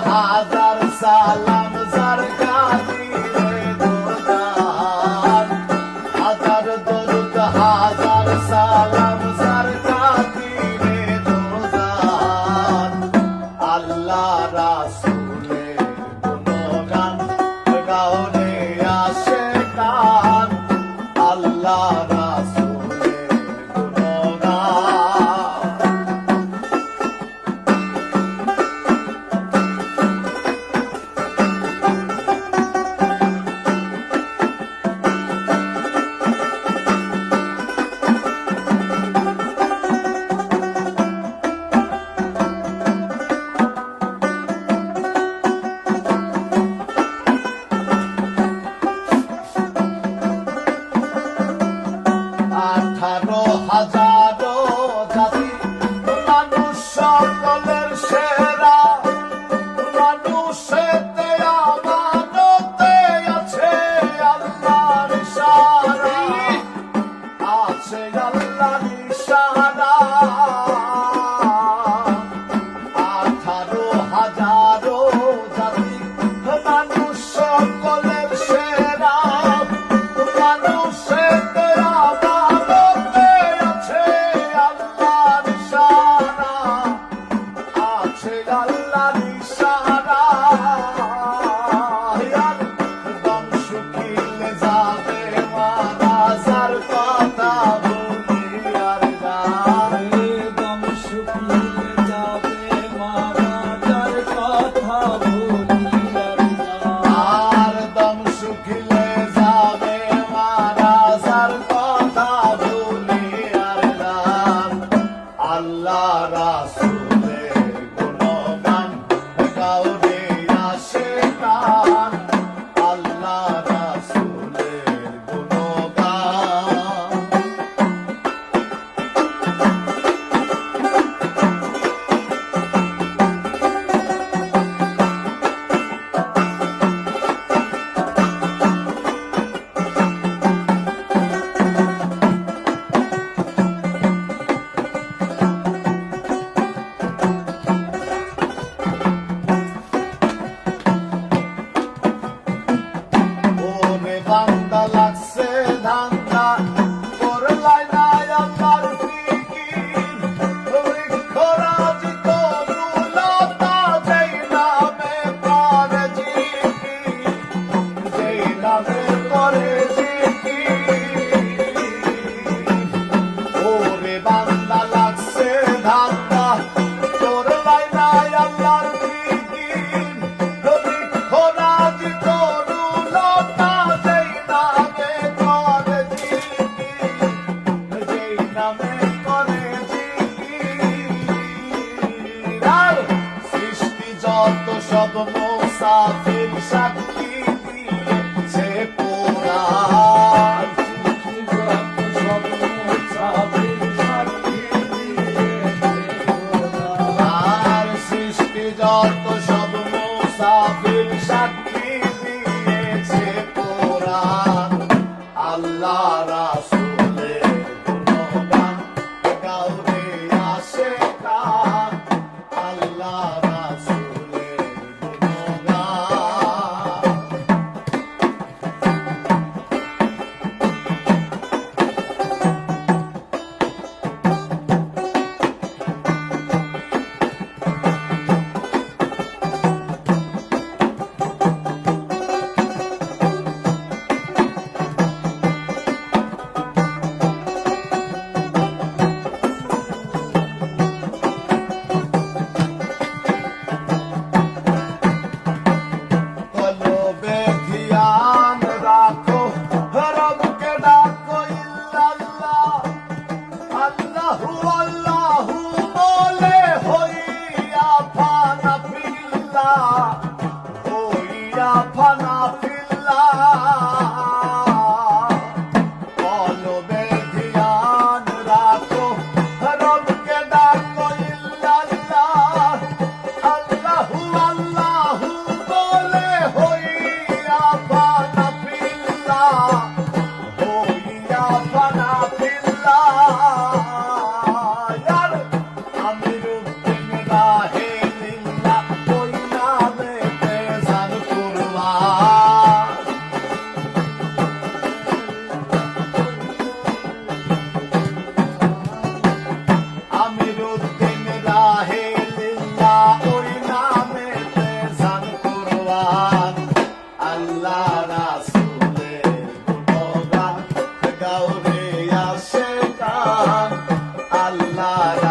হাজার সালাম যার খাতিরে দোজান, হাজার দরুদ হাজার সালাম যার খাতিরে দোজান। আল্লাহ রাসূলের গুণগান গাওরে আশিকান, আল্লাহ রাসূলের গুণগান। 18,000 জাতি মানুষ সকলের সেরা, মানুষেতে আমানতে আছে আল্লাহর ইশারা, আছে আল্লাহর ইশারা। 18,000 জাতি মানুষ সকলের সেরা, মানুষেতে আমানতে আছে আল্লাহর ইশারা, আছে আল্লাহর ইশারা। দম শুকিয়ে যাবে মারাজার কথা বলি আর গান, দম শুকিয়ে যাবে মারাজার কথা বলি আর গান। আর দম শুকিয়ে যাবে মারাজার কথা বলি আর গান। আল্লাহ রাসূলের গুণগান গাওরে আশিকান, আল্লাহ রাসূলের গুণগান। ওরে বান্দা লাগছে ধান্দা, করলাই না আল্লাহর ফিকির, বৃক্ষরাজ তরুলতা যেই নামে করে জিকির, যেই নামে করে জিকির। ওরে বান্দা লাগছে ধান্দা, করলাই না আল্লাহর ফিকির, বৃক্ষরাজ তরুলতা যেই নামে করে জিকির, যেই নামে করে জিকির। আর সৃষ্টি যত সব মুসাফির সাক্ষী দিয়েছে পুরাণ, সব মুসাফির সাক্ষী দিয়েছে পুরাণ। আর সৃষ্টি যত সব মুসাফির সাক্ষী দিয়েছে পুরাণ। আল্লাহ রাসূলের গুণগান গাওরে আশিকান, আল্লাহ রাসূলের গুণগান। কলবে ধিয়ান রাখো, রবকে ডাকো ইল্লাল্লাহ, আল্লাহু আল্লাহু বলে হইয়া ফানা ফিল্লাহ।